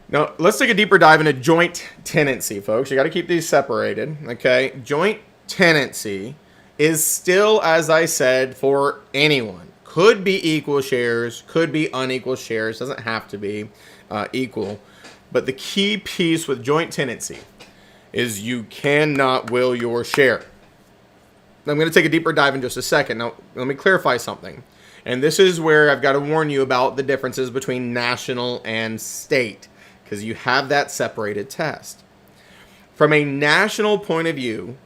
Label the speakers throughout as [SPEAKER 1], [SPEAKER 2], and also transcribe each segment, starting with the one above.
[SPEAKER 1] Now, let's take a deeper dive into joint tenancy, folks. You got to keep these separated, okay? Joint tenancy is still, as I said, for anyone. Could be equal shares, could be unequal shares, doesn't have to be equal. But the key piece with joint tenancy is you cannot will your share. I'm going to take a deeper dive in just a second. Now, let me clarify something. And this is where I've got to warn you about the differences between national and state, because you have that separated test. From a national point of view,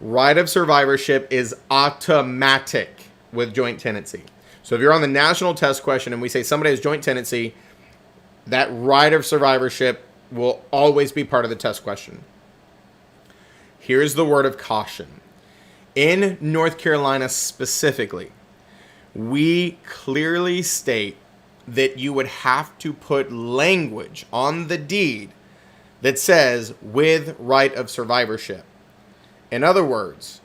[SPEAKER 1] right of survivorship is automatic with joint tenancy. So if you're on the national test question and we say somebody has joint tenancy, that right of survivorship will always be part of the test question. Here's the word of caution. In North Carolina specifically, we clearly state that you would have to put language on the deed that says with right of survivorship. In other words,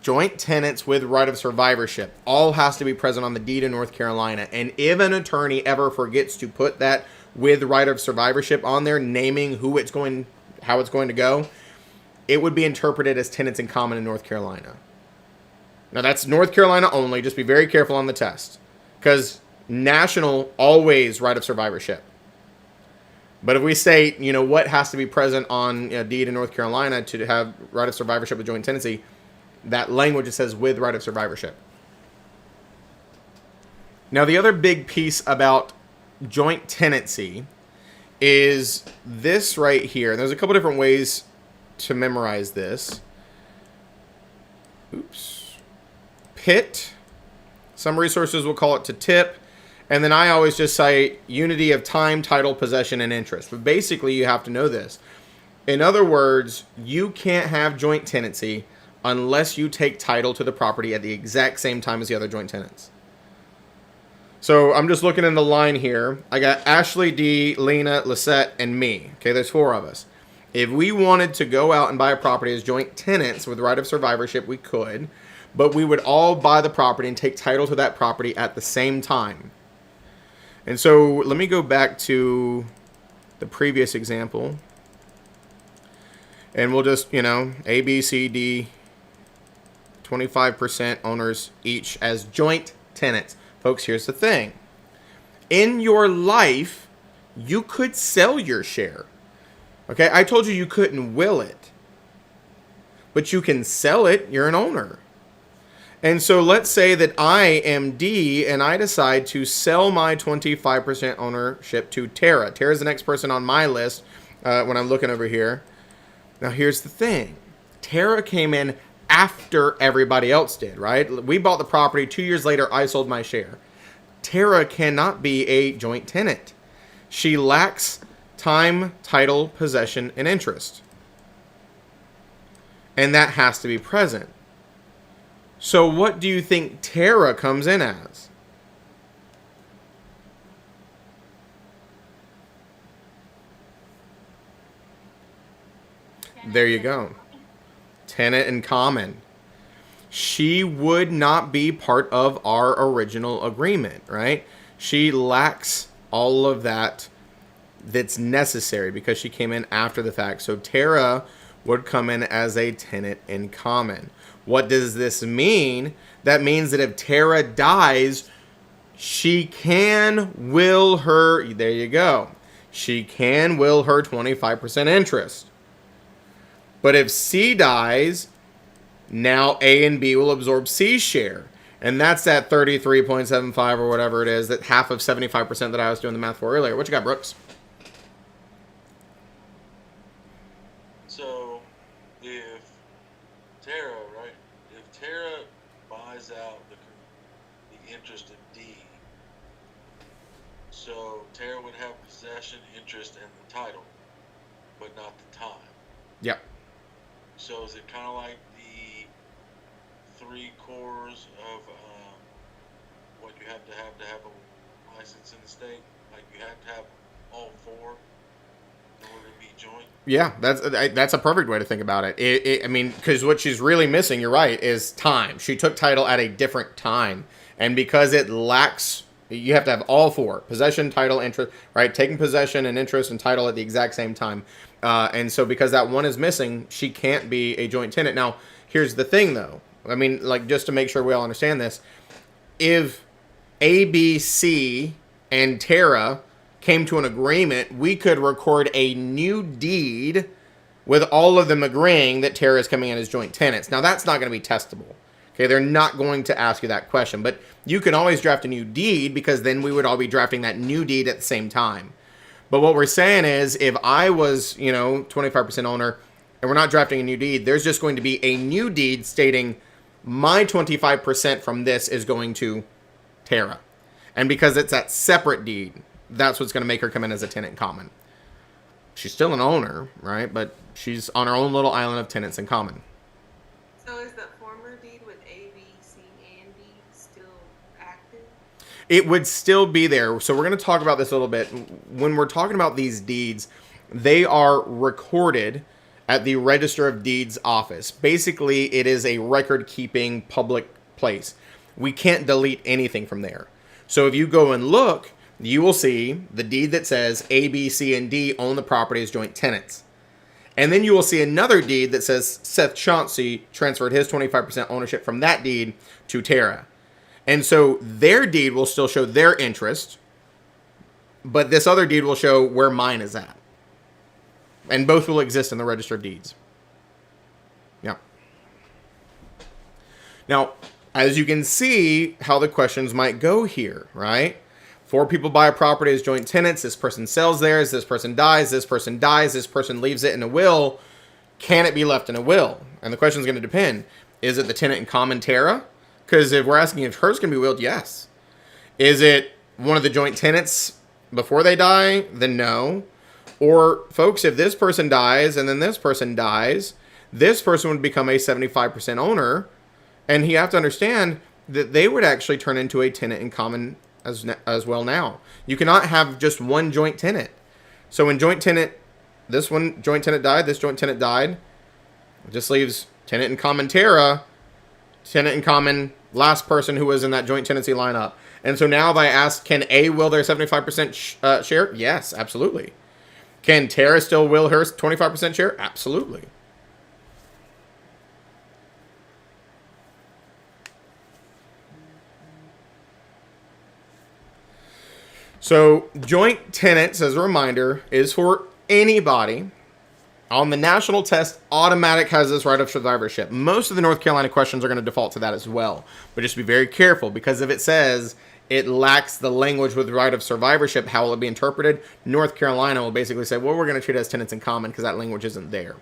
[SPEAKER 1] joint tenants with right of survivorship all has to be present on the deed in North Carolina. And if an attorney ever forgets to put that with right of survivorship on there, naming how it's going to go, it would be interpreted as tenants in common in North Carolina. Now that's North Carolina only. Just be very careful on the test, because national always right of survivorship. But if we say, what has to be present on a deed in North Carolina to have right of survivorship with joint tenancy, that language it says with right of survivorship. Now the other big piece about joint tenancy is this right here. There's a couple different ways to memorize this. PIT. Some resources will call it to tip. And then I always just cite unity of time, title, possession, and interest. But basically, you have to know this. In other words, you can't have joint tenancy unless you take title to the property at the exact same time as the other joint tenants. So I'm just looking in the line here. I got Ashley D, Lena, Lisette, and me. Okay, there's 4 of us. If we wanted to go out and buy a property as joint tenants with right of survivorship, we could. But we would all buy the property and take title to that property at the same time. And so let me go back to the previous example. And we'll just, A, B, C, D, 25% owners each as joint tenants. Folks, here's the thing. In your life, you could sell your share. Okay, I told you couldn't will it. But you can sell it. You're an owner. And so let's say that I am D and I decide to sell my 25% ownership to Tara. Tara's the next person on my list when I'm looking over here. Now here's the thing. Tara came in after everybody else did, right? We bought the property. 2 years later, I sold my share. Tara cannot be a joint tenant. She lacks time, title, possession, and interest. And that has to be present. So what do you think Tara comes in as? There you go. Tenant in common. She would not be part of our original agreement, right? She lacks all of that's necessary because she came in after the fact. So Tara would come in as a tenant in common. What does this mean? That means that if Tara dies, she can will her, there you go. She can will her 25% interest. But if C dies, now A and B will absorb C's share. And that's that 33.75 or whatever it is, that half of 75% that I was doing the math for earlier. What you got, Brooks?
[SPEAKER 2] So, if Tara, right? If Tara buys out the interest of D, so Tara would have possession, interest, and the title, but not the time.
[SPEAKER 1] Yep.
[SPEAKER 2] So is it kind of like the 3 cores of what you have to have a license in the state? Like you have to have all 4 in order to be joint?
[SPEAKER 1] Yeah, that's a perfect way to think about it. I mean, because what she's really missing, you're right, is time. She took title at a different time. And because it lacks You have to have all four: possession, title, interest, right? Taking possession and interest and title at the exact same time. And so because that one is missing, she can't be a joint tenant. Now, here's the thing though. I mean, like, just to make sure we all understand this, if A, B, C, and Tara came to an agreement, we could record a new deed with all of them agreeing that Tara is coming in as joint tenants. Now, that's not going to be testable. Okay, they're not going to ask you that question, but you can always draft a new deed, because then we would all be drafting that new deed at the same time. But what we're saying is, if I was, 25% owner and we're not drafting a new deed, there's just going to be a new deed stating my 25% from this is going to Tara. And because it's that separate deed, that's what's going to make her come in as a tenant in common. She's still an owner, right? But she's on her own little island of tenants in common.
[SPEAKER 3] So is the former deed with A, B, C, and D still active?
[SPEAKER 1] It would still be there. So we're going to talk about this a little bit. When we're talking about these deeds, they are recorded at the Register of Deeds office. Basically, it is a record-keeping public place. We can't delete anything from there. So if you go and look, you will see the deed that says A, B, C, and D own the property as joint tenants. And then you will see another deed that says Seth Chauncey transferred his 25% ownership from that deed to Tara. And so their deed will still show their interest, but this other deed will show where mine is at. And both will exist in the Register of Deeds. Yeah. Now, as you can see how the questions might go here, right? 4 people buy a property as joint tenants. This person sells theirs. This person dies. This person dies. This person leaves it in a will. Can it be left in a will? And the question is going to depend. Is it the tenant in common, Tara? Because if we're asking if hers can be willed, yes. Is it one of the joint tenants before they die? Then no. Or, folks, if this person dies and then this person dies, this person would become a 75% owner. And you have to understand that they would actually turn into a tenant in common as well now. You cannot have just one joint tenant. So when joint tenant, this one joint tenant died, this joint tenant died, it just leaves tenant in common Tara, tenant in common last person who was in that joint tenancy lineup. And so now if I ask, can A will their 75% share? Yes, absolutely. Can Tara still will her 25% share? Absolutely. So joint tenants, as a reminder, is for anybody. On the national test, automatic has this right of survivorship. Most of the North Carolina questions are going to default to that as well. But just be very careful, because if it says it lacks the language with right of survivorship, how will it be interpreted? North Carolina will basically say, well, we're going to treat it as tenants in common because that language isn't there.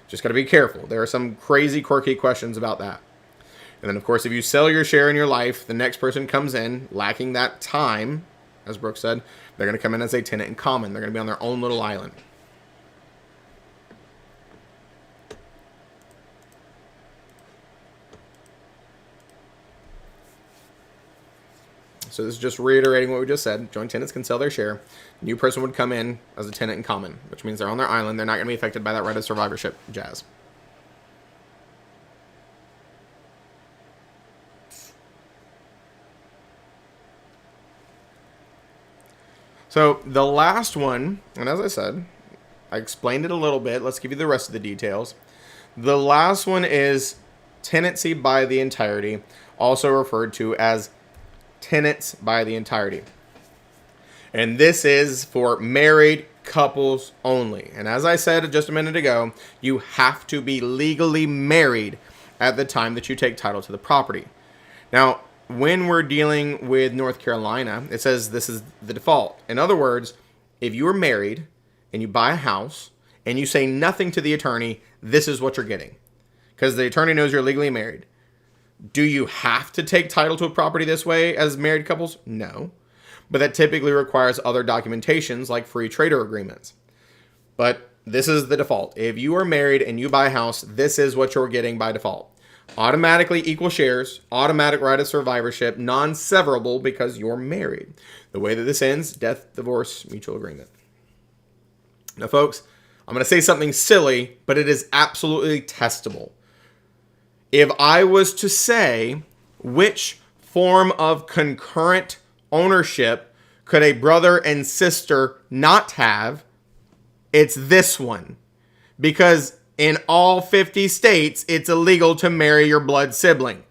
[SPEAKER 1] Just got to be careful. There are some crazy, quirky questions about that. And then, of course, if you sell your share in your life, the next person comes in lacking that time, as Brooke said, they're going to come in as a tenant in common. They're going to be on their own little island. So this is just reiterating what we just said. Joint tenants can sell their share. New person would come in as a tenant in common, which means they're on their island. They're not going to be affected by that right of survivorship jazz. So the last one, and as I said, I explained it a little bit. Let's give you the rest of the details. The last one is tenancy by the entirety, also referred to as tenants by the entirety. And this is for married couples only. And as I said just a minute ago, you have to be legally married at the time that you take title to the property. Now, when we're dealing with North Carolina, it says this is the default. In other words, if you are married and you buy a house and you say nothing to the attorney, this is what you're getting. Because the attorney knows you're legally married. Do you have to take title to a property this way as married couples? No. But that typically requires other documentations like free trader agreements. But this is the default. If you are married and you buy a house, this is what you're getting by default. Automatically equal shares, automatic right of survivorship, non-severable because you're married. The way that this ends, death, divorce, mutual agreement. Now, folks, I'm going to say something silly, but it is absolutely testable. If I was to say which form of concurrent ownership could a brother and sister not have? It's this one. Because in all 50 states, it's illegal to marry your blood sibling.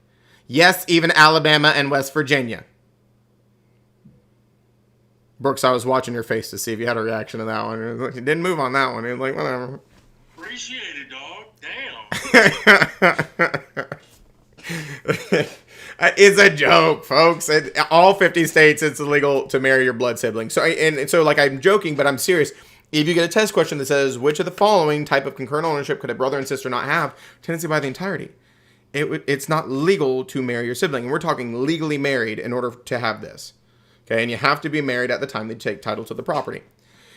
[SPEAKER 1] Yes, even Alabama and West Virginia. Brooks, I was watching your face to see if you had a reaction to that one. You didn't move on that one. He was like, whatever.
[SPEAKER 2] Appreciate it, dog. Damn.
[SPEAKER 1] It's a joke, folks. In all 50 states, it's illegal to marry your blood sibling. So, like, I'm joking, but I'm serious. If you get a test question that says, which of the following type of concurrent ownership could a brother and sister not have? Tenancy by the entirety. It's not legal to marry your sibling. And we're talking legally married in order to have this. Okay, and you have to be married at the time they take title to the property.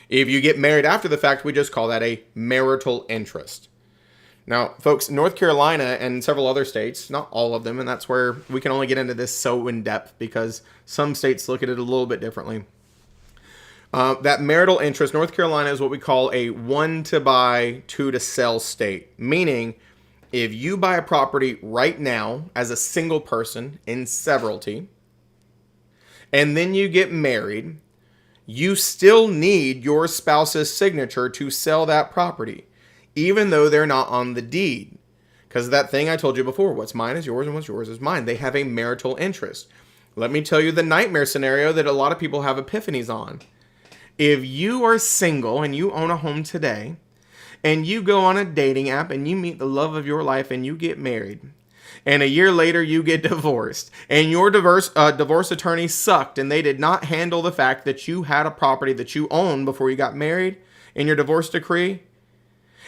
[SPEAKER 1] If you get married after the fact, we just call that a marital interest. Now, folks, North Carolina and several other states, not all of them, and that's where we can only get into this so in depth because some states look at it a little bit differently. That marital interest, North Carolina is what we call a 1 to buy, 2 to sell state. Meaning, if you buy a property right now as a single person in severalty, and then you get married, you still need your spouse's signature to sell that property, even though they're not on the deed. Because that thing I told you before, what's mine is yours and what's yours is mine. They have a marital interest. Let me tell you the nightmare scenario that a lot of people have epiphanies on. If you are single and you own a home today, and you go on a dating app and you meet the love of your life and you get married, and a year later you get divorced, and your divorce attorney sucked and they did not handle the fact that you had a property that you owned before you got married in your divorce decree,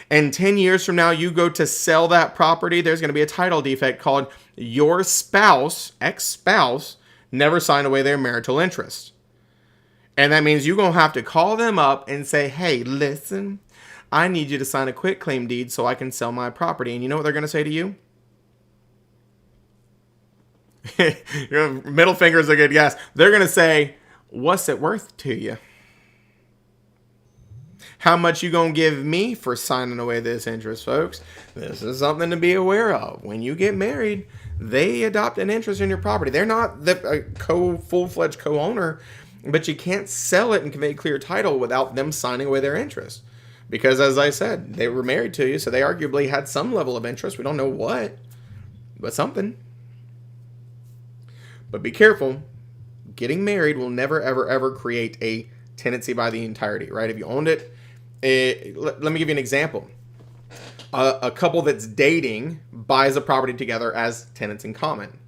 [SPEAKER 1] and 10 years from now you go to sell that property, there's going to be a title defect called your spouse, ex-spouse, never signed away their marital interest. And that means you're going to have to call them up and say, hey, listen, I need you to sign a quitclaim deed so I can sell my property. And you know what they're going to say to you? Your middle finger is a good guess. They're going to say, what's it worth to you? How much you going to give me for signing away this interest, folks? This is something to be aware of. When you get married, they adopt an interest in your property. They're not the full-fledged co-owner, but you can't sell it and convey clear title without them signing away their interest. Because, as I said, they were married to you, so they arguably had some level of interest. We don't know what, but something. But be careful. Getting married will never, ever, ever create a tenancy by the entirety, right? If you owned it, let me give you an example. A couple that's dating buys a property together as tenants in common.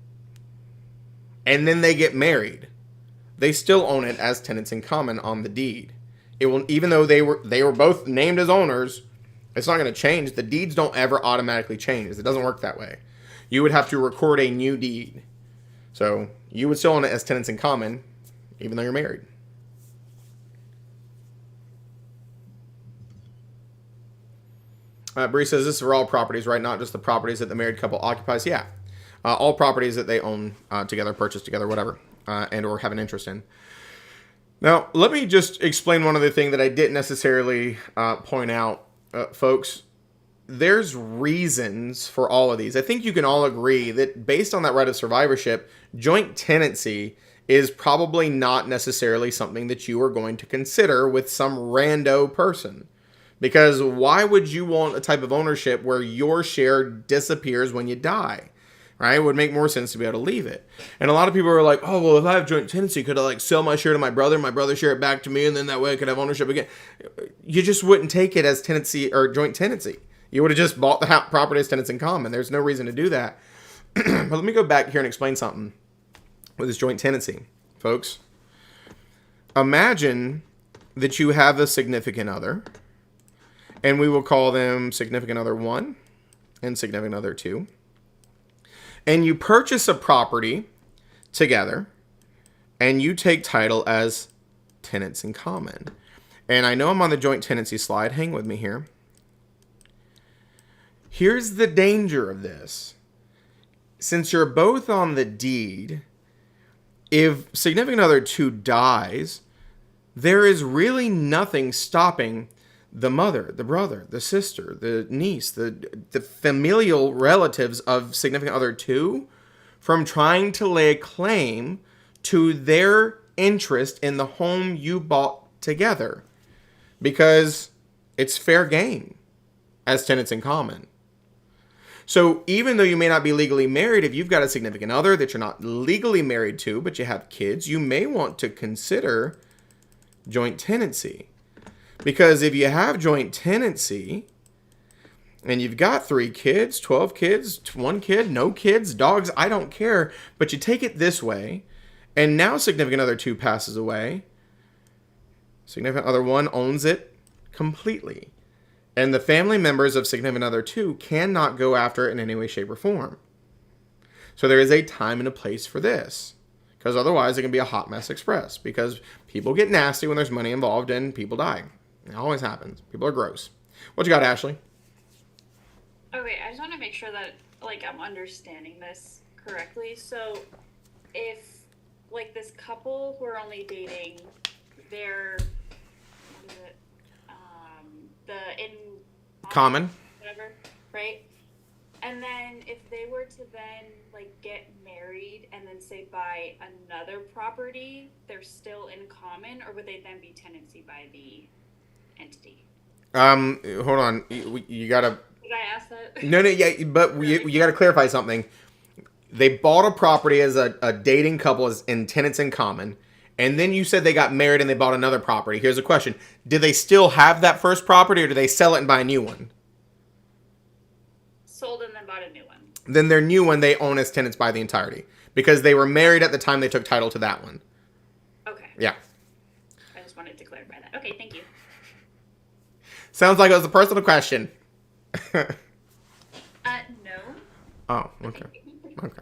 [SPEAKER 1] And then they get married. They still own it as tenants in common on the deed. It will, even though they were both named as owners, it's not going to change. The deeds don't ever automatically change. It doesn't work that way. You would have to record a new deed. So you would still own it as tenants in common, even though you're married. Bree says this is for all properties, right? Not just the properties that the married couple occupies. Yeah. All properties that they own together, purchase together, whatever, and or have an interest in. Now, let me just explain one other thing that I didn't necessarily point out, folks. There's reasons for all of these. I think you can all agree that based on that right of survivorship, joint tenancy is probably not necessarily something that you are going to consider with some rando person. Because why would you want a type of ownership where your share disappears when you die? Right? It would make more sense to be able to leave it. And a lot of people are like, oh, well, if I have joint tenancy, could I like sell my share to my brother share it back to me, and then that way I could have ownership again? You just wouldn't take it as tenancy or joint tenancy. You would have just bought the property as tenants in common. There's no reason to do that. But let me go back here and explain something with this joint tenancy, folks. Imagine that you have a significant other, and we will call them significant other 1 and significant other 2. And you purchase a property together, and you take title as tenants in common. And I know I'm on the joint tenancy slide. Hang with me here. Here's the danger of this. Since you're both on the deed, if significant other 2 dies, there is really nothing stopping the mother, the brother, the sister, the niece, the familial relatives of significant other 2 from trying to lay a claim to their interest in the home you bought together, because it's fair game as tenants in common. So even though you may not be legally married, if you've got a significant other that you're not legally married to, but you have kids, you may want to consider joint tenancy. Because if you have joint tenancy and you've got 3 kids, 12 kids, 1 kid, no kids, dogs, I don't care, but you take it this way, and now significant other 2 passes away, significant other 1 owns it completely. And the family members of significant other 2 cannot go after it in any way, shape, or form. So there is a time and a place for this. Because otherwise it can be a hot mess express. Because people get nasty when there's money involved and people die. It always happens. People are gross. What you got, Ashley?
[SPEAKER 4] Okay, I just want to make sure that, like, I'm understanding this correctly. So, if, like, this couple who are only dating, they're, what is it?
[SPEAKER 1] Common.
[SPEAKER 4] Whatever, right? And then if they were to then, like, get married and then, say, buy another property, they're still in common, or would they then be tenancy by the entity?
[SPEAKER 1] Hold on. You gotta...
[SPEAKER 4] Did I ask that?
[SPEAKER 1] No, yeah, but you got to clarify something. They bought a property as a dating couple as in tenants in common, and then you said they got married and they bought another property. Here's a question. Did they still have that first property, or did they sell it and buy a new one?
[SPEAKER 4] Sold and then bought a new one.
[SPEAKER 1] Then their new one they own as tenants by the entirety, because they were married at the time they took title to that one.
[SPEAKER 4] Okay.
[SPEAKER 1] Yeah.
[SPEAKER 4] I just wanted to clarify that. Okay, thank you.
[SPEAKER 1] Sounds like it was a personal question.
[SPEAKER 4] No.
[SPEAKER 1] Oh, okay. Okay.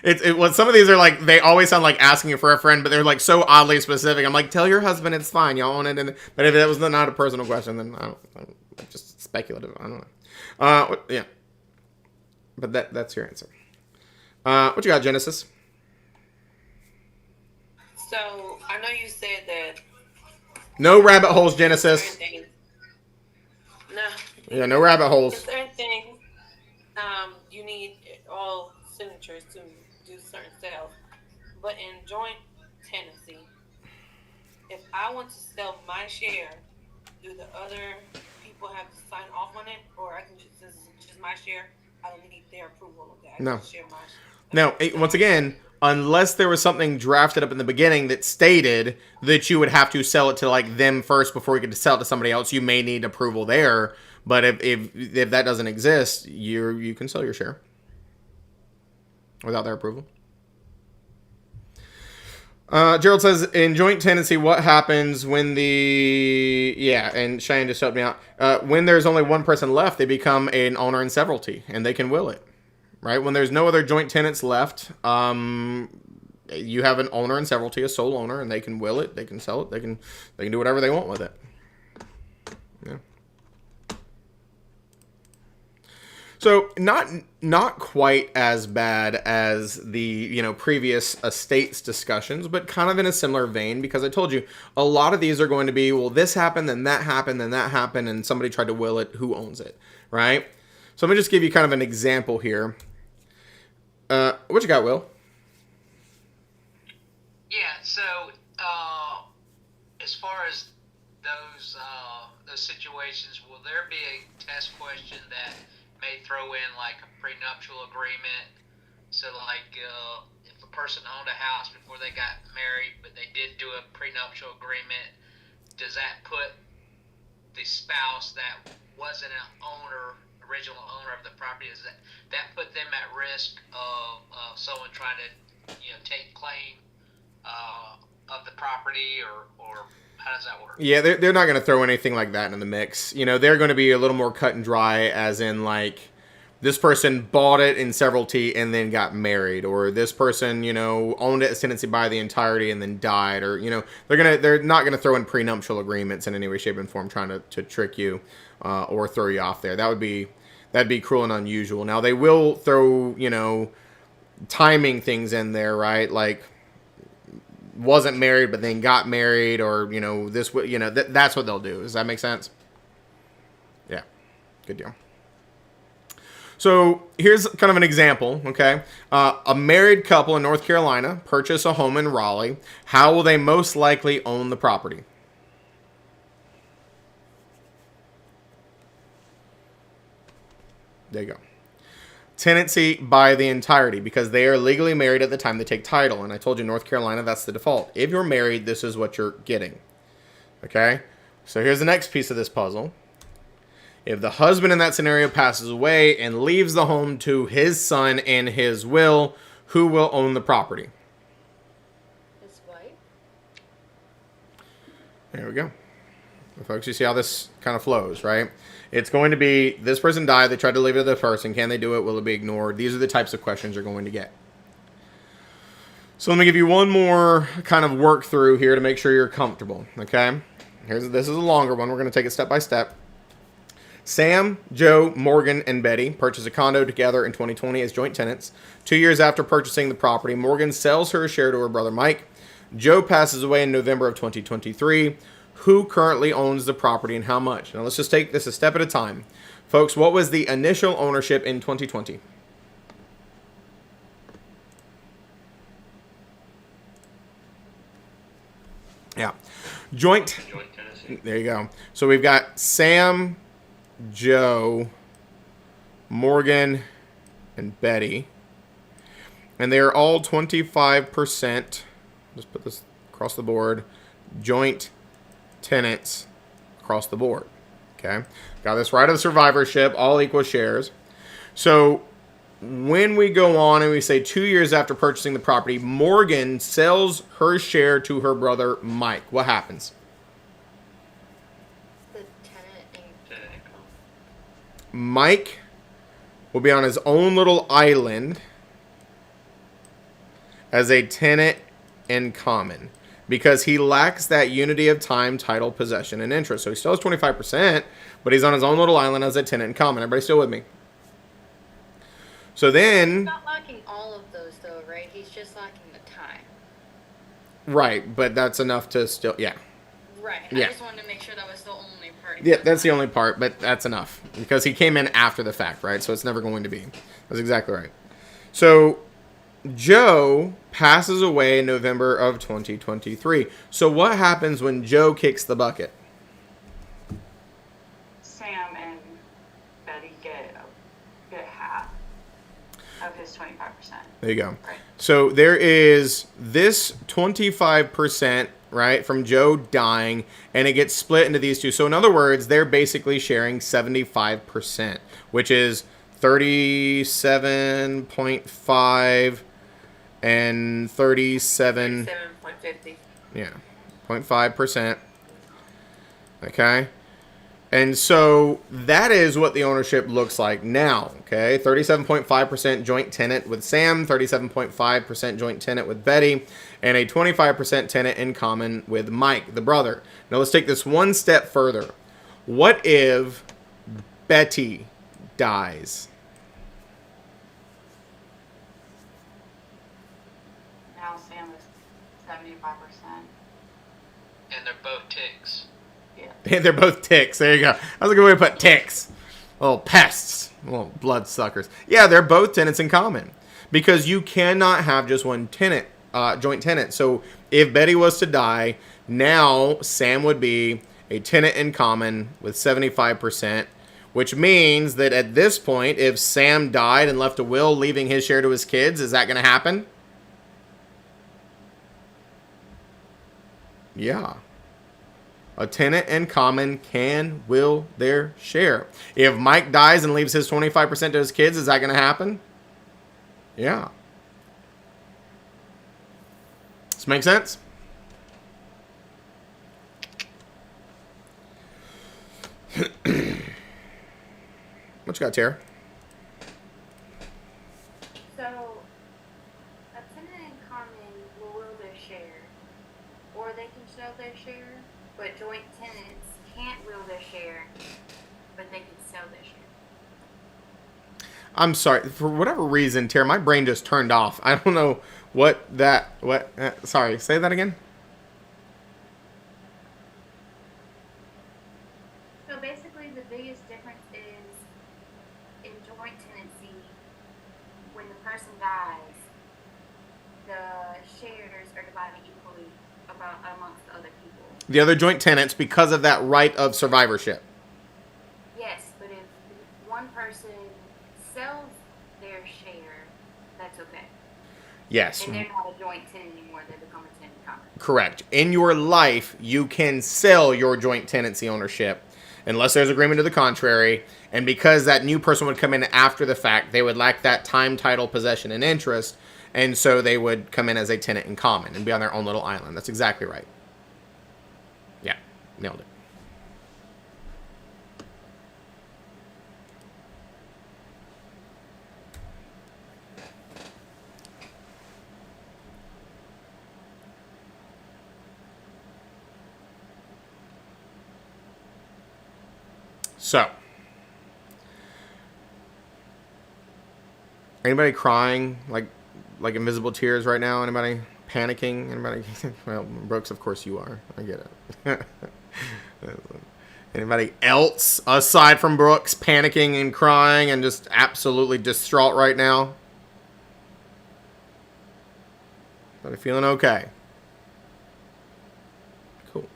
[SPEAKER 1] It was, some of these are like, they always sound like asking you for a friend, but they're like so oddly specific. I'm like, tell your husband it's fine, y'all own it. But if that was not a personal question, then I don't just speculative. I don't know. Yeah. But that's your answer. What you got, Genesis?
[SPEAKER 3] So I know you said that.
[SPEAKER 1] No rabbit holes, Genesis.
[SPEAKER 3] No.
[SPEAKER 1] Yeah, no rabbit holes.
[SPEAKER 3] Certain things, you need all signatures to do certain sales. But in joint tenancy, if I want to sell my share, do the other people have to sign off on it, or I can just, since it's just my share, I don't need their approval of that. I
[SPEAKER 1] No.
[SPEAKER 3] just share my.
[SPEAKER 1] Now, once again, unless there was something drafted up in the beginning that stated that you would have to sell it to like them first before you could sell it to somebody else, you may need approval there. But if that doesn't exist, you can sell your share without their approval. Gerald says, in joint tenancy, what happens when and Cheyenne just helped me out. When there's only one person left, they become an owner in severalty, and they can will it. Right? When there's no other joint tenants left, you have an owner in severalty, a sole owner, and they can will it, they can sell it, they can do whatever they want with it. Yeah. So not quite as bad as the previous estates discussions, but kind of in a similar vein, because I told you a lot of these are going to be, well, this happened, then that happened, then that happened, and somebody tried to will it. Who owns it, right? So let me just give you kind of an example here. What you got, Will?
[SPEAKER 5] Yeah. So as far as those situations, will there be a test question that may throw in like a prenuptial agreement? So like if a person owned a house before they got married, but they did do a prenuptial agreement, does that put the spouse that wasn't an original owner of the property, does that put them at risk of someone trying to take claim of the property, or how does that work?
[SPEAKER 1] Yeah, they're not going to throw anything like that in the mix. They're going to be a little more cut and dry, as in like this person bought it in severalty and then got married, or this person owned it as tenancy by the entirety and then died, or they're not going to throw in prenuptial agreements in any way, shape, and form trying to trick you or throw you off there. That'd be cruel and unusual. Now they will throw timing things in there, right? Like wasn't married but then got married, or that's what they'll do. Does that make sense? Yeah, good deal. So here's kind of an example, okay? A married couple in North Carolina purchase a home in Raleigh. How will they most likely own the property? There you go. Tenancy by the entirety, because they are legally married at the time they take title. And I told you, North Carolina, that's the default. If you're married, this is what you're getting. Okay? So here's the next piece of this puzzle. If the husband in that scenario passes away and leaves the home to his son in his will, who will own the property?
[SPEAKER 3] His wife.
[SPEAKER 1] There we go. Well, folks, you see how this kind of flows, right? It's going to be, this person died, they tried to leave it to the person. Can they do it? Will it be ignored? These are the types of questions you're going to get. So let me give you one more kind of work through here to make sure you're comfortable, okay? This is a longer one. We're going to take it step by step. Sam, Joe, Morgan, and Betty purchase a condo together in 2020 as joint tenants. 2 years after purchasing the property, Morgan sells her share to her brother Mike. Joe passes away in November of 2023. Who currently owns the property and how much? Now let's just take this a step at a time. Folks, what was the initial ownership in 2020? Yeah. Joint tenancy. There you go. So we've got Sam, Joe, Morgan, and Betty. And they are all 25%. Let's put this across the board. Joint tenants across the board. Okay. Got this right of survivorship, all equal shares. So when we go on and we say 2 years after purchasing the property, Morgan sells her share to her brother Mike. What happens?
[SPEAKER 3] The tenant income.
[SPEAKER 1] Mike will be on his own little island as a tenant in common because he lacks that unity of time, title, possession, and interest. So he still has 25%, but he's on his own little island as a tenant in common. Everybody still with me? So then...
[SPEAKER 6] He's not lacking all of those, though, right? He's just lacking the time.
[SPEAKER 1] Right, but that's enough to still... Yeah.
[SPEAKER 6] Right.
[SPEAKER 1] Yeah.
[SPEAKER 6] I just wanted to make sure that was the only part.
[SPEAKER 1] Yeah, that's the only part, but that's enough. Because he came in after the fact, right? So it's never going to be. That's exactly right. So Joe passes away in November of 2023. So what happens when Joe kicks the bucket?
[SPEAKER 7] Sam and Betty get half of his 25%.
[SPEAKER 1] There you go.
[SPEAKER 7] Right.
[SPEAKER 1] So there is this 25%, right, from Joe dying, and it gets split into these two. So in other words, they're basically sharing 75%, which is 37.5 and 37.
[SPEAKER 3] 7.50.
[SPEAKER 1] Yeah, 0.5%. Okay. And so that is what the ownership looks like now. Okay. 37.5% joint tenant with Sam, 37.5% joint tenant with Betty, and a 25% tenant in common with Mike, the brother. Now let's take this one step further. What if Betty dies?
[SPEAKER 7] Now Sam is 75%.
[SPEAKER 5] And they're both ticks.
[SPEAKER 7] Yeah.
[SPEAKER 1] They're both ticks. There you go. That's a good way to put ticks. Little pests. Little bloodsuckers. Yeah, they're both tenants in common. Because you cannot have just one tenant, joint tenant. So if Betty was to die, now Sam would be a tenant in common with 75%, which means that at this point, if Sam died and left a will leaving his share to his kids, is that going to happen? Yeah. A tenant in common can will their share. If Mike dies and leaves his 25% to his kids, is that going to happen? Yeah. Does this make sense? What you got, Tara?
[SPEAKER 4] So, a tenant in common will their share, or they can sell their share, but joint tenants can't will their share, but they can sell their share.
[SPEAKER 1] I'm sorry. For whatever reason, Tara, my brain just turned off. I don't know sorry, say that again?
[SPEAKER 4] So basically, the biggest difference is in joint tenancy,
[SPEAKER 7] person dies, the shares are divided equally amongst the other people.
[SPEAKER 1] The other joint tenants, because of that right of survivorship.
[SPEAKER 7] Yes, but if one person sells their share, that's okay.
[SPEAKER 1] Yes.
[SPEAKER 7] And they're not a joint tenant anymore, they become a tenant in common.
[SPEAKER 1] Correct. In your life, you can sell your joint tenancy ownership unless there's agreement to the contrary. And because that new person would come in after the fact, they would lack that time, title, possession, and interest. And so they would come in as a tenant in common and be on their own little island. That's exactly right. Yeah, nailed it. So, anybody crying like invisible tears right now? Anybody panicking? Anybody? Well, Brooks, of course you are. I get it. Anybody else aside from Brooks panicking and crying and just absolutely distraught right now? Anybody feeling okay? Cool.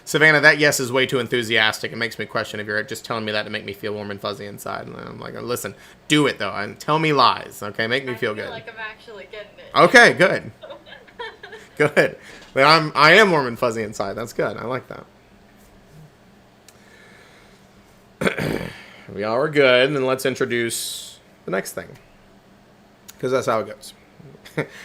[SPEAKER 1] Savannah, that yes is way too enthusiastic. It makes me question if you're just telling me that to make me feel warm and fuzzy inside. And I'm like, listen, do it though, and tell me lies, okay? Make me feel good.
[SPEAKER 6] Like I'm actually getting it.
[SPEAKER 1] Okay, good. Good. But I am warm and fuzzy inside. That's good. I like that. We all are good. Then let's introduce the next thing, because that's how it goes.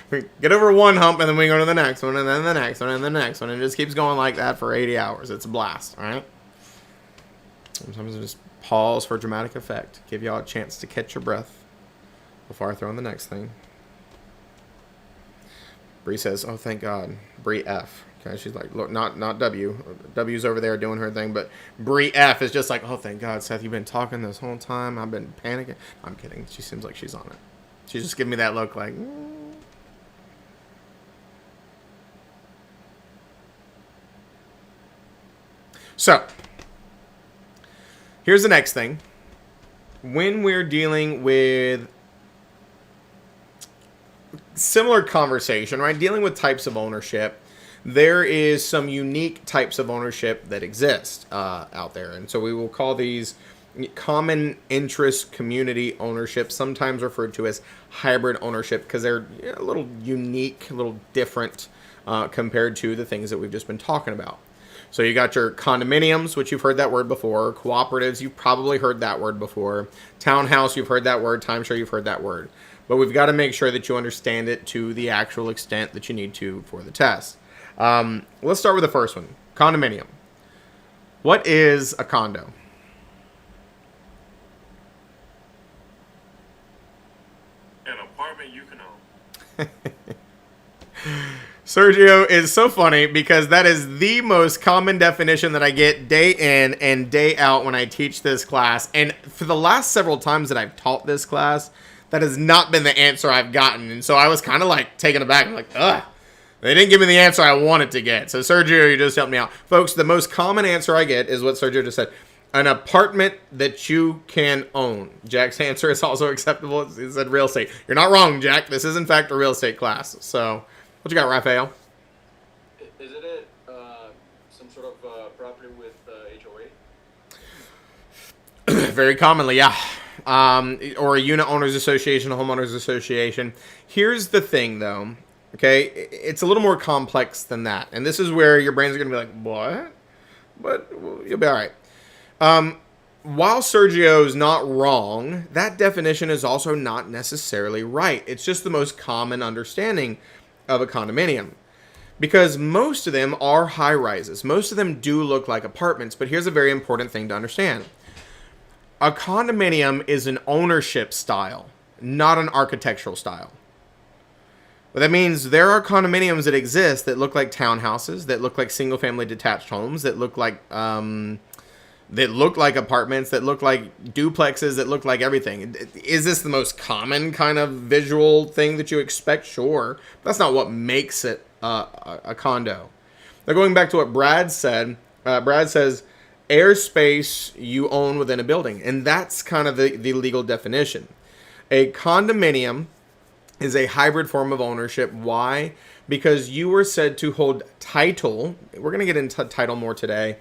[SPEAKER 1] We get over one hump, and then we go to the next one, and then the next one, and the next one. And it just keeps going like that for 80 hours. It's a blast, all right? Sometimes I just pause for dramatic effect. Give y'all a chance to catch your breath before I throw in the next thing. Bree says, oh, thank God. Bree F. Okay, she's like, look, not W. W's over there doing her thing, but Bree F is just like, oh, thank God, Seth, you've been talking this whole time. I've been panicking. I'm kidding. She seems like she's on it. She's just giving me that look like, So, here's the next thing. When we're dealing with similar conversation, right? Dealing with types of ownership, there is some unique types of ownership that exist out there. And so we will call these common interest community ownership, sometimes referred to as hybrid ownership, because they're a little unique, a little different compared to the things that we've just been talking about. So you got your condominiums, which you've heard that word before. Cooperatives, you've probably heard that word before. Townhouse, you've heard that word. Timeshare, you've heard that word. But we've got to make sure that you understand it to the actual extent that you need to for the test. Let's start with the first one, condominium. What is a condo?
[SPEAKER 2] An apartment you can own.
[SPEAKER 1] Sergio is so funny because that is the most common definition that I get day in and day out when I teach this class. And for the last several times that I've taught this class, that has not been the answer I've gotten. And so I was kind of like taken aback. I'm like, ugh, they didn't give me the answer I wanted to get. So Sergio, you just helped me out. Folks, the most common answer I get is what Sergio just said. An apartment that you can own. Jack's answer is also acceptable. He said real estate. You're not wrong, Jack. This is in fact a real estate class. So what you got, Raphael?
[SPEAKER 8] Isn't it some sort of property with HOA?
[SPEAKER 1] Very commonly, yeah. Or a unit owners association, a homeowners association. Here's the thing, though. Okay, it's a little more complex than that, and this is where your brains are going to be like, "What?" But you'll be all right. While Sergio's not wrong, that definition is also not necessarily right. It's just the most common understanding of a condominium. Because most of them are high-rises. Most of them do look like apartments, but here's a very important thing to understand. A condominium is an ownership style, not an architectural style. What that means, there are condominiums that exist that look like townhouses, that look like single-family detached homes, that look like apartments, that look like duplexes, that look like everything. Is this the most common kind of visual thing that you expect? Sure. That's not what makes it a condo. Now, going back to what Brad said, Brad says airspace you own within a building, and that's kind of the legal definition. A condominium is a hybrid form of ownership. Why? Because you were said to hold title. We're going to get into title more today.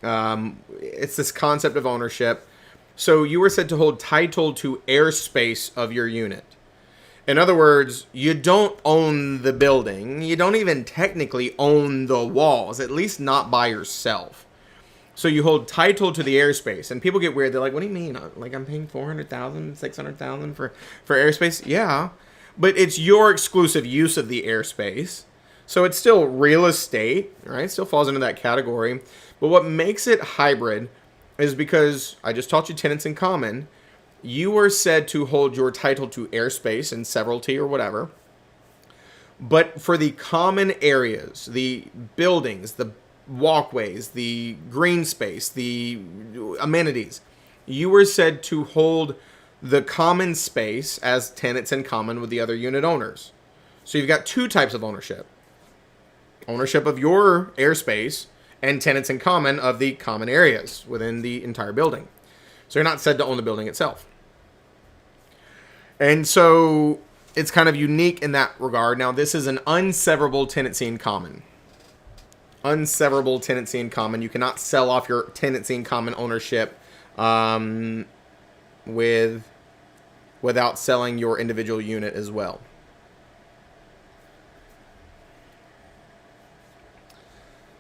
[SPEAKER 1] It's this concept of ownership. So you were said to hold title to airspace of your unit. In other words, you don't own the building. You don't even technically own the walls, at least not by yourself. So you hold title to the airspace, and people get weird. They're like, "What do you mean? Like I'm paying $400,000, $600,000 for airspace?" Yeah, but it's your exclusive use of the airspace, so it's still real estate, right? It still falls into that category. But what makes it hybrid is because I just taught you tenants in common. You are said to hold your title to airspace and severalty or whatever. But for the common areas, the buildings, the walkways, the green space, the amenities, you were said to hold the common space as tenants in common with the other unit owners. So you've got two types of ownership. Ownership of your airspace and tenants in common of the common areas within the entire building. So you're not said to own the building itself. And so it's kind of unique in that regard. Now, this is an unseverable tenancy in common. Unseverable tenancy in common. You cannot sell off your tenancy in common ownership without selling your individual unit as well.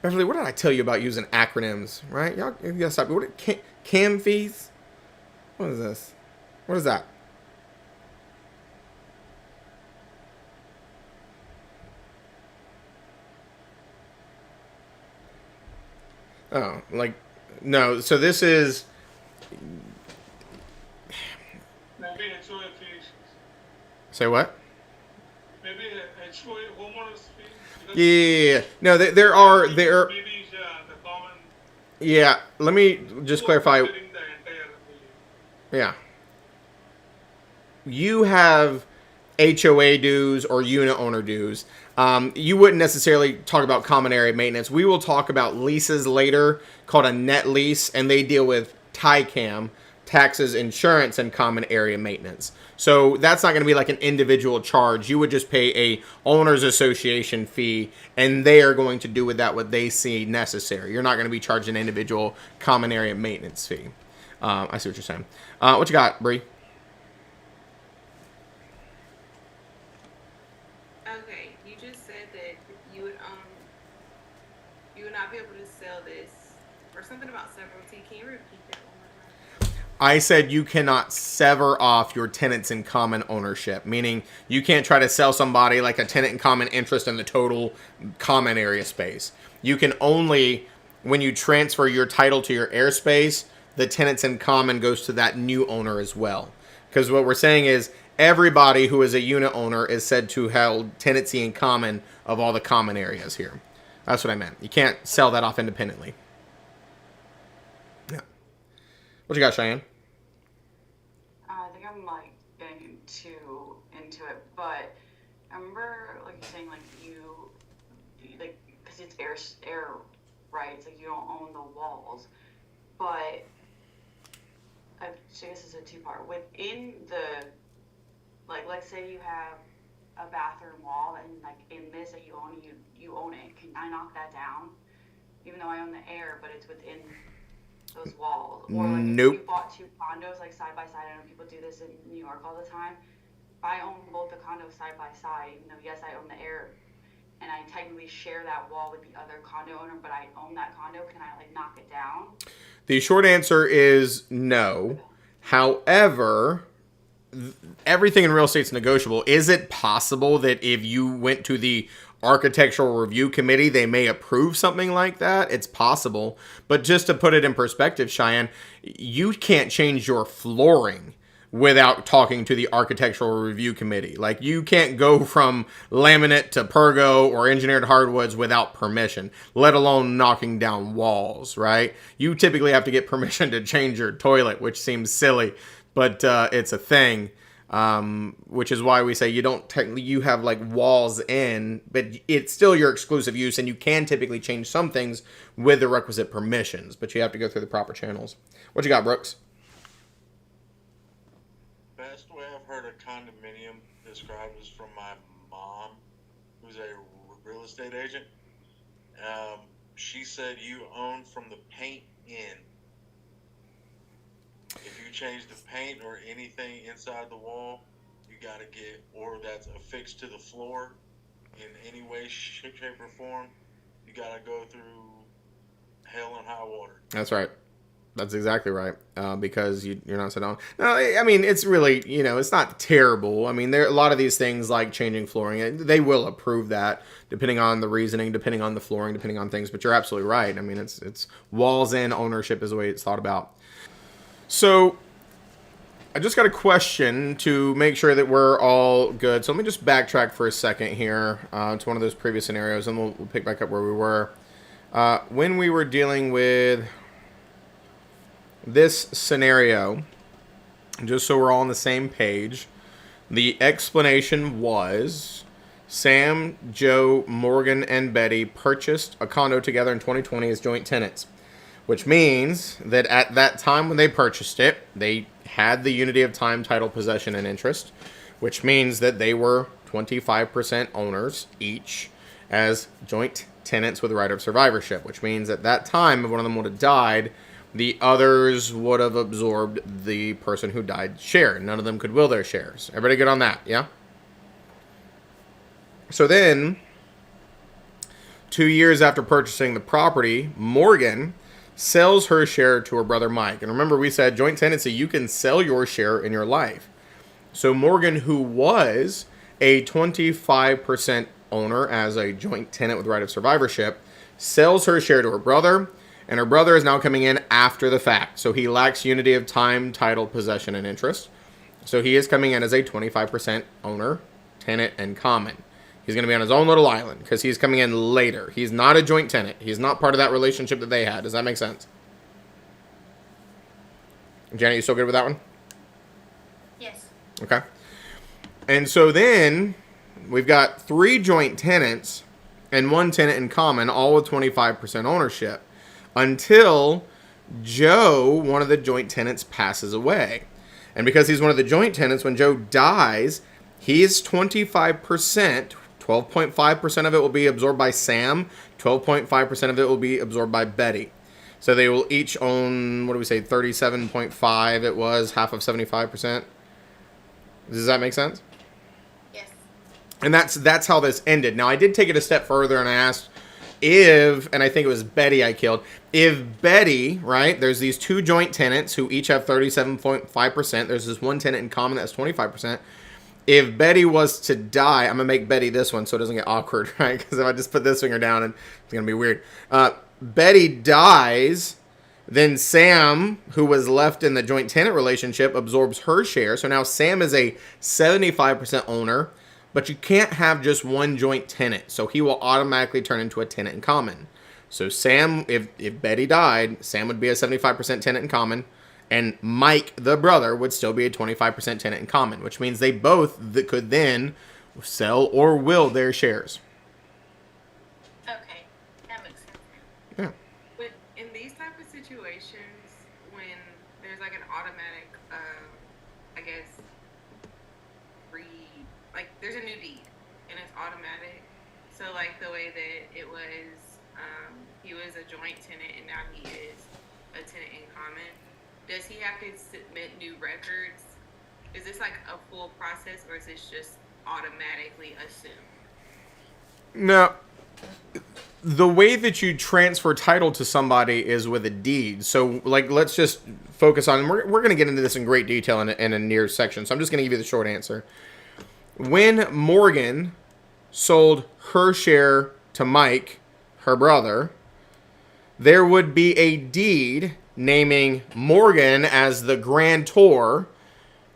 [SPEAKER 1] Beverly, what did I tell you about using acronyms, right? Y'all, you gotta stop. What CAM fees? What is this? What is that? Oh, like, no. So this is...
[SPEAKER 9] Maybe HOA fees.
[SPEAKER 1] Say what?
[SPEAKER 9] Maybe HOA homeowners fee.
[SPEAKER 1] Yeah. No, there are...
[SPEAKER 9] Maybe the common.
[SPEAKER 1] Yeah, let me just clarify.
[SPEAKER 9] The entire
[SPEAKER 1] Yeah. You have HOA dues or unit owner dues. You wouldn't necessarily talk about common area maintenance. We will talk about leases later called a net lease, and they deal with TICAM, taxes, insurance, and common area maintenance. So that's not going to be like an individual charge. You would just pay a owners association fee, and they are going to do with that what they see necessary. You're not going to be charged an individual common area maintenance fee. I see what you're saying. What you got, Bree?
[SPEAKER 10] Okay, you just said that you would not be able to sell this, or something about severalty. Can you repeat that one more time?
[SPEAKER 1] I said you cannot sever off your tenants in common ownership, meaning you can't try to sell somebody like a tenant in common interest in the total common area space. You can only, when you transfer your title to your airspace, the tenants in common goes to that new owner as well. Because what we're saying is everybody who is a unit owner is said to hold tenancy in common of all the common areas here. That's what I meant. You can't sell that off independently. Yeah. What you got, Cheyenne?
[SPEAKER 11] I think I'm like getting too into it, but I remember like you saying like you like because it's air rights, like you don't own the walls, but so this is a two-part. Within the like, let's say you have a bathroom wall, and like in this that you own it. Can I knock that down, even though I own the air, but it's within those walls? Or like
[SPEAKER 1] Nope.
[SPEAKER 11] if you bought two condos like side by side. I know people do this in New York all the time. If I own both the condos side by side, even though yes I own the air, and I technically share that wall with the other condo owner, but I own that condo, can I like knock it down?
[SPEAKER 1] The short answer is no. However, everything in real estate is negotiable. Is it possible that if you went to the architectural review committee, they may approve something like that? It's possible. But just to put it in perspective, Cheyenne, you can't change your flooring without talking to the architectural review committee. Like, you can't go from laminate to pergo or engineered hardwoods without permission, let alone knocking down walls, right? You typically have to get permission to change your toilet, which seems silly, but it's a thing, which is why we say you don't technically, you have like walls in, but it's still your exclusive use, and you can typically change some things with the requisite permissions, but you have to go through the proper channels. What you got, Brooks?
[SPEAKER 2] Best way I've heard of condominium described was from my mom, who's a real estate agent. She said you own from the paint in. If you change the paint or anything inside the wall, you got to get, or that's affixed to the floor in any way, shape, or form, you got to go through hell and high water.
[SPEAKER 1] That's right. That's exactly right. Because you're not set on. No, I mean, it's really, it's not terrible. I mean, there are a lot of these things like changing flooring. They will approve that depending on the reasoning, depending on the flooring, depending on things. But you're absolutely right. I mean, it's walls in ownership is the way it's thought about. So I just got a question to make sure that we're all good. So let me just backtrack for a second here to one of those previous scenarios, and we'll pick back up where we were. When we were dealing with this scenario, just so we're all on the same page, the explanation was Sam, Joe, Morgan, and Betty purchased a condo together in 2020 as joint tenants, which means that at that time when they purchased it, they had the unity of time, title, possession, and interest, which means that they were 25% owners each as joint tenants with the right of survivorship, which means at that time, if one of them would have died, the others would have absorbed the person who died share. None of them could will their shares. Everybody good on that, yeah? So then, 2 years after purchasing the property, Morgan sells her share to her brother Mike. And remember, we said joint tenancy, you can sell your share in your life. So Morgan, who was a 25% owner as a joint tenant with right of survivorship, sells her share to her brother, and her brother is now coming in after the fact. So he lacks unity of time, title, possession, and interest. So he is coming in as a 25% owner, tenant, and common. He's going to be on his own little island because he's coming in later. He's not a joint tenant. He's not part of that relationship that they had. Does that make sense? Janet, you still good with that one?
[SPEAKER 7] Yes.
[SPEAKER 1] Okay. And so then we've got 3 joint tenants and 1 tenant in common, all with 25% ownership, until Joe, one of the joint tenants, passes away. And because he's one of the joint tenants, when Joe dies, he's 25%. 12.5% of it will be absorbed by Sam. 12.5% of it will be absorbed by Betty. So they will each own, 37.5 it was, half of 75%. Does that make sense?
[SPEAKER 7] Yes.
[SPEAKER 1] And that's how this ended. Now, I did take it a step further and I asked if, and I think it was Betty I killed, if Betty, right, there's these 2 joint tenants who each have 37.5%. There's this 1 tenant in common that's 25%. If Betty was to die, I'm going to make Betty this one so it doesn't get awkward, right? Because if I just put this finger down, and it's going to be weird. Betty dies, then Sam, who was left in the joint tenant relationship, absorbs her share. So now Sam is a 75% owner, but you can't have just one joint tenant. So he will automatically turn into a tenant in common. So Sam, if Betty died, Sam would be a 75% tenant in common. And Mike, the brother, would still be a 25% tenant in common, which means they both could then sell or will their shares.
[SPEAKER 7] Okay, that makes sense.
[SPEAKER 1] Yeah.
[SPEAKER 10] But in these type of situations, when there's like an automatic, I guess, there's a new deed and it's automatic. So like the way that it was, he was a joint tenant and now he is a tenant in common. Does he have to submit new records? Is this like a full process or is this just automatically assumed?
[SPEAKER 1] No. The way that you transfer title to somebody is with a deed. So, like, let's just focus on, we're going to get into this in great detail in a near section. So I'm just going to give you the short answer. When Morgan sold her share to Mike, her brother, there would be a deed naming Morgan as the grantor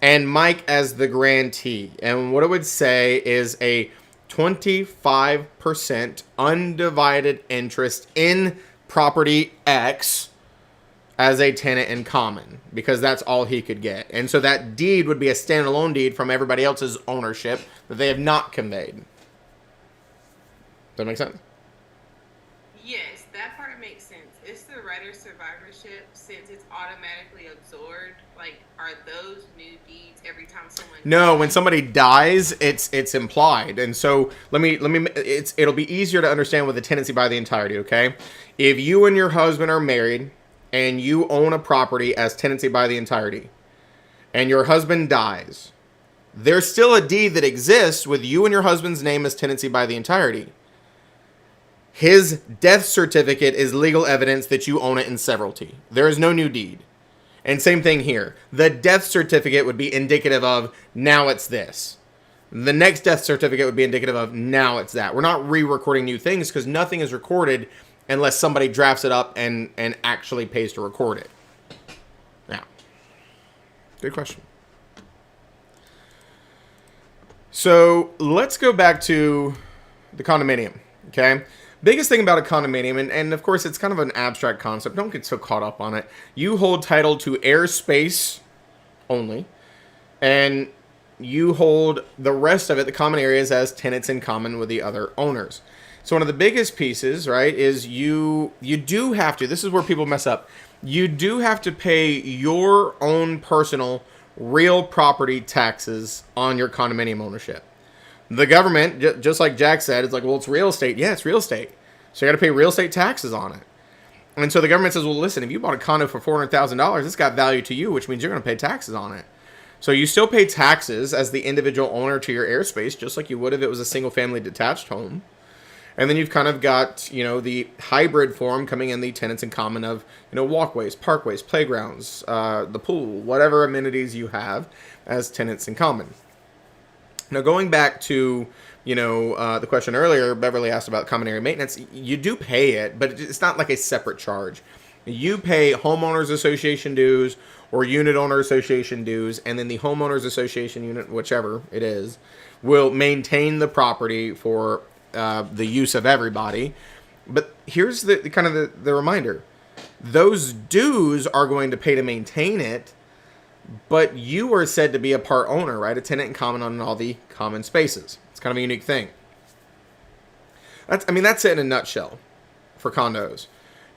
[SPEAKER 1] and Mike as the grantee. And what it would say is a 25% undivided interest in property X as a tenant in common, because that's all he could get. And so that deed would be a standalone deed from everybody else's ownership that they have not conveyed. Does that make sense?
[SPEAKER 10] Yes, that part makes sense. It's the right of survivorship, since it's automatically absorbed. Like, are those new deeds every time someone?
[SPEAKER 1] No, when somebody dies, it's implied, and so it'll be easier to understand with the tenancy by the entirety. Okay, if you and your husband are married and you own a property as tenancy by the entirety, and your husband dies, there's still a deed that exists with you and your husband's name as tenancy by the entirety. His death certificate is legal evidence that you own it in severalty. There is no new deed. And same thing here. The death certificate would be indicative of, now it's this. The next death certificate would be indicative of, now it's that. We're not re-recording new things because nothing is recorded unless somebody drafts it up and actually pays to record it. Now, good question. So let's go back to the condominium, okay? Biggest thing about a condominium, and of course it's kind of an abstract concept, don't get so caught up on it. You hold title to airspace only, and you hold the rest of it, the common areas, as tenants in common with the other owners. So one of the biggest pieces, right, is you do have to, this is where people mess up, you do have to pay your own personal real property taxes on your condominium ownership. The government, just like Jack said, it's like, well, it's real estate. Yeah, it's real estate. So you got to pay real estate taxes on it. And so the government says, well, listen, if you bought a condo for $400,000, it's got value to you, which means you're going to pay taxes on it. So you still pay taxes as the individual owner to your airspace, just like you would if it was a single family detached home. And then you've kind of got, the hybrid form coming in the tenants in common of, walkways, parkways, playgrounds, the pool, whatever amenities you have as tenants in common. Now, going back to, the question earlier, Beverly asked about common area maintenance. You do pay it, but it's not like a separate charge. You pay homeowners association dues or unit owner association dues, and then the homeowners association unit, whichever it is, will maintain the property for the use of everybody. But here's the kind of the reminder. Those dues are going to pay to maintain it, but you are said to be a part owner, right? A tenant in common on all the common spaces. It's kind of a unique thing. That's it in a nutshell for condos.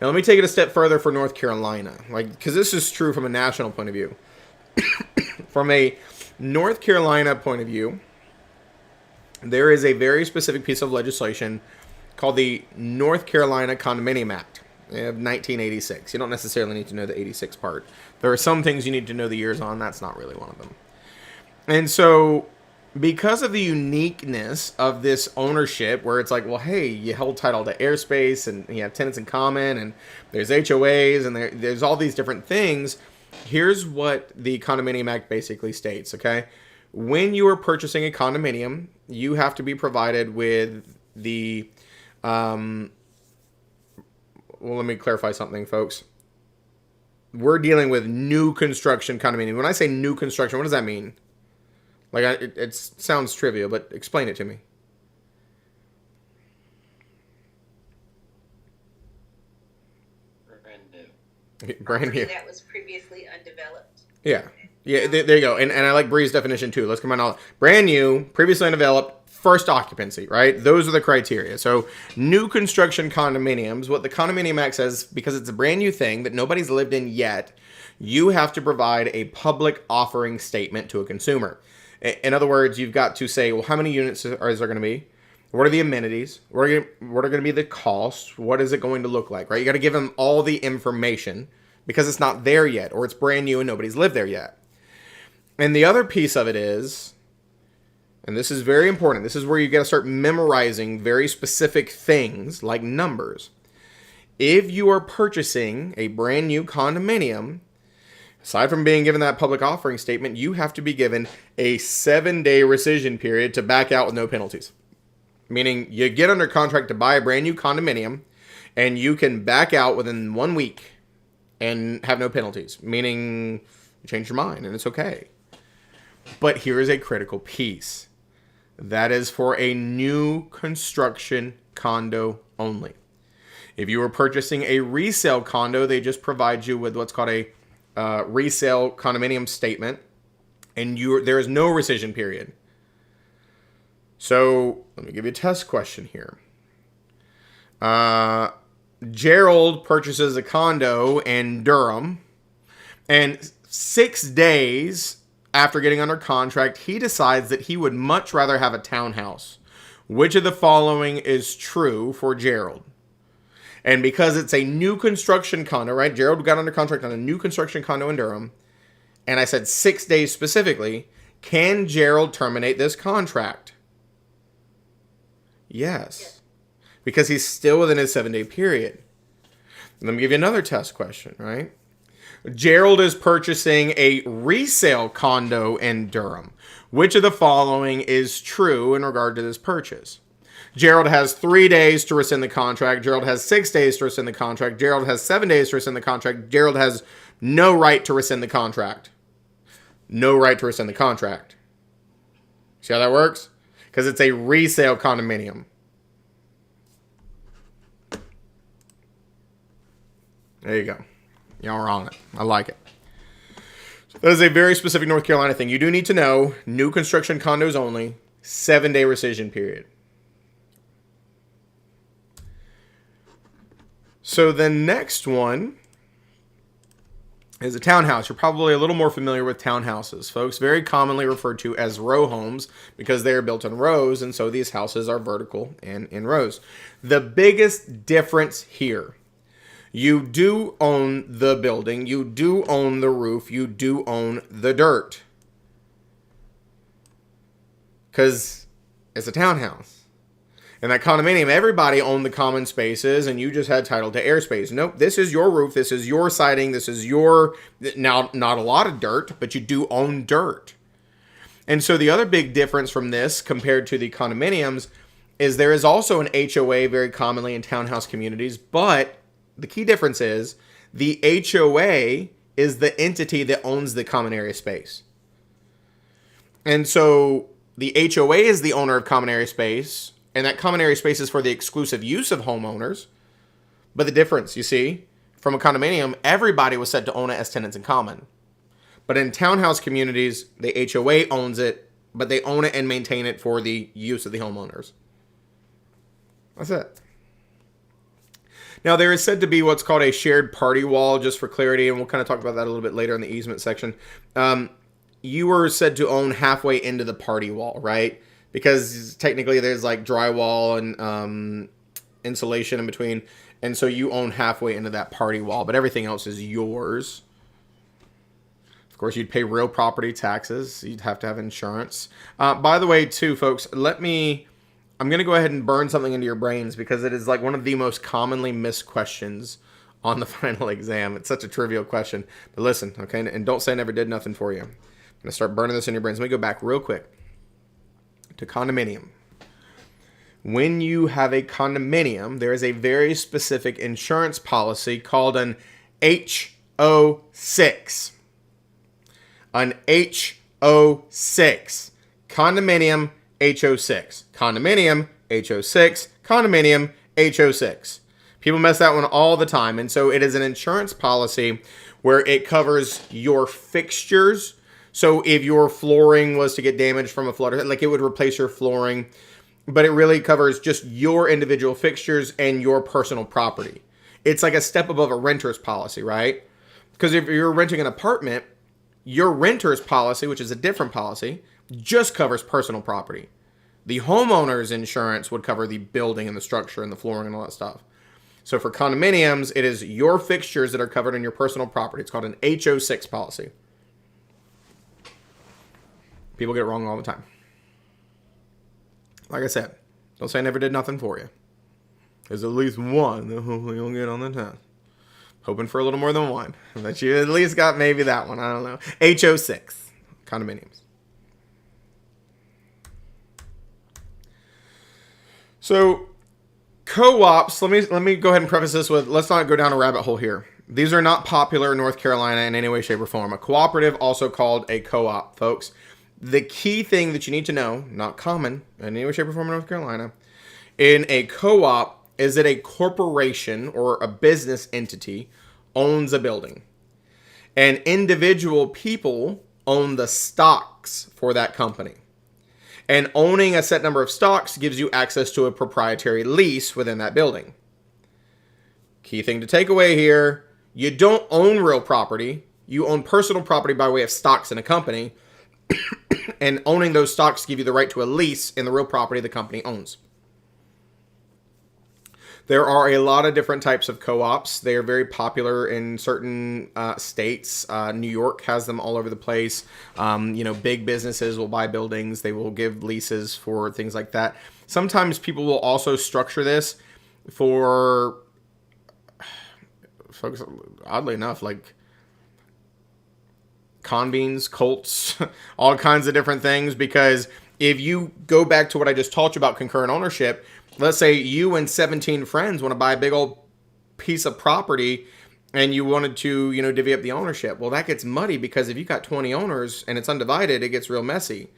[SPEAKER 1] Now let me take it a step further for North Carolina, because this is true from a national point of view. From a North Carolina point of view, there is a very specific piece of legislation called the North Carolina Condominium Act of 1986. You don't necessarily need to know the 86 part. There are some things you need to know the years on. That's not really one of them. And so because of the uniqueness of this ownership, where it's like, well, hey, you hold title to airspace and you have tenants in common and there's HOAs and there's all these different things, here's what the Condominium Act basically states, okay? When you are purchasing a condominium, you have to be provided with the, well, let me clarify something, folks. We're dealing with new construction condominium. When I say new construction, what does that mean? It sounds trivial, but explain it to me.
[SPEAKER 8] Brand new.
[SPEAKER 1] Brand new.
[SPEAKER 3] That was previously undeveloped.
[SPEAKER 1] Yeah. Yeah, there you go. And I like Bree's definition too. Let's combine all. Brand new, previously undeveloped, first occupancy, right? Those are the criteria. So new construction condominiums, what the Condominium Act says, because it's a brand new thing that nobody's lived in yet, you have to provide a public offering statement to a consumer. In other words, you've got to say, well, how many units is there going to be? What are the amenities? What are going to be the costs? What is it going to look like, right? You got to give them all the information because it's not there yet, or it's brand new and nobody's lived there yet. And the other piece of it is, and this is very important, this is where you got to start memorizing very specific things like numbers. If you are purchasing a brand new condominium, aside from being given that public offering statement, you have to be given a 7-day rescission period to back out with no penalties. Meaning you get under contract to buy a brand new condominium and you can back out within 1 week and have no penalties. Meaning you change your mind and it's okay. But here is a critical piece. That is for a new construction condo only. If you were purchasing a resale condo, they just provide you with what's called a resale condominium statement, and there is no rescission period. So let me give you a test question here. Gerald purchases a condo in Durham, and 6 days after getting under contract, he decides that he would much rather have a townhouse. Which of the following is true for Gerald? And because it's a new construction condo, right? Gerald got under contract on a new construction condo in Durham. And I said 6 days specifically. Can Gerald terminate this contract? Yes. Because he's still within his 7-day period. Let me give you another test question, right? Gerald is purchasing a resale condo in Durham. Which of the following is true in regard to this purchase? Gerald has 3 days to rescind the contract. Gerald has 6 days to rescind the contract. Gerald has 7 days to rescind the contract. Gerald has no right to rescind the contract. No right to rescind the contract. See how that works? Because it's a resale condominium. There you go. Y'all are on it. I like it. That is a very specific North Carolina thing. You do need to know, new construction condos only, 7-day rescission period. So the next one is a townhouse. You're probably a little more familiar with townhouses, folks. Very commonly referred to as row homes because they are built in rows, and so these houses are vertical and in rows. The biggest difference here, you do own the building, you do own the roof, you do own the dirt. Because it's a townhouse. In that condominium, everybody owned the common spaces and you just had title to airspace. Nope, this is your roof, this is your siding, this is your, now not a lot of dirt, but you do own dirt. And so the other big difference from this compared to the condominiums is there is also an HOA very commonly in townhouse communities, but the key difference is the HOA is the entity that owns the common area space. And so the HOA is the owner of common area space, and that common area space is for the exclusive use of homeowners. But the difference, you see, from a condominium, everybody was said to own it as tenants in common. But in townhouse communities, the HOA owns it, but they own it and maintain it for the use of the homeowners. That's it. Now, there is said to be what's called a shared party wall, just for clarity, and we'll kind of talk about that a little bit later in the easement section. You were said to own halfway into the party wall, right? Because technically there's like drywall and insulation in between. And so you own halfway into that party wall, but everything else is yours. Of course, you'd pay real property taxes. You'd have to have insurance. By the way, too, folks, I'm going to go ahead and burn something into your brains because it is like one of the most commonly missed questions on the final exam. It's such a trivial question. But listen, okay, and don't say I never did nothing for you. I'm going to start burning this in your brains. Let me go back real quick to condominium. When you have a condominium, there is a very specific insurance policy called an HO6. An HO6. Condominium HO6. Condominium HO6. Condominium HO6. People mess that one all the time. And so it is an insurance policy where it covers your fixtures. So if your flooring was to get damaged from a flood, like it would replace your flooring, but it really covers just your individual fixtures and your personal property. It's like a step above a renter's policy, right? Because if you're renting an apartment, your renter's policy, which is a different policy, just covers personal property. The homeowner's insurance would cover the building and the structure and the flooring and all that stuff. So for condominiums, it is your fixtures that are covered in your personal property. It's called an HO6 policy. People get it wrong all the time. Like I said, don't say I never did nothing for you. There's at least one that hopefully you'll get on the test. Hoping for a little more than one. But you at least got maybe that one. I don't know. HO6. Condominiums. So, co-ops, let me go ahead and preface this with, let's not go down a rabbit hole here. These are not popular in North Carolina in any way, shape, or form. A cooperative, also called a co-op, folks. The key thing that you need to know, not common in any way, shape, or form in North Carolina, in a co-op is that a corporation or a business entity owns a building. And individual people own the stocks for that company. And owning a set number of stocks gives you access to a proprietary lease within that building. Key thing to take away here, you don't own real property, You own personal property by way of stocks in a company, and owning those stocks give you the right to a lease in the real property the company owns. There are a lot of different types of co-ops. They are very popular in certain states. New York has them all over the place. Big businesses will buy buildings. They will give leases for things like that. Sometimes people will also structure this for folks, oddly enough, like convens, cults, all kinds of different things. Because if you go back to what I just taught you about concurrent ownership, let's say you and 17 friends want to buy a big old piece of property and you wanted to, divvy up the ownership. Well, that gets muddy because if you got 20 owners and it's undivided, it gets real messy.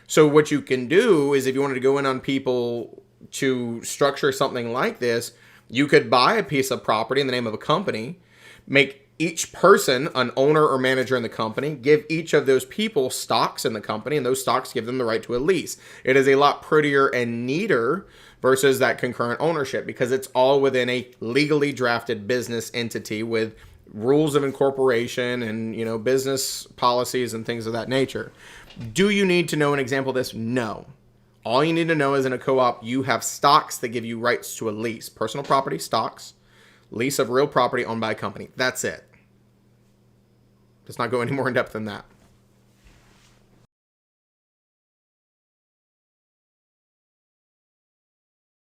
[SPEAKER 1] So what you can do is if you wanted to go in on people to structure something like this, you could buy a piece of property in the name of a company, make each person an owner or manager in the company, give each of those people stocks in the company, and those stocks give them the right to a lease. It is a lot prettier and neater versus that concurrent ownership because it's all within a legally drafted business entity with rules of incorporation and, business policies and things of that nature. Do you need to know an example of this? No. All you need to know is in a co-op, you have stocks that give you rights to a lease. Personal property, stocks, lease of real property owned by a company. That's it. Let's not go any more in depth than that.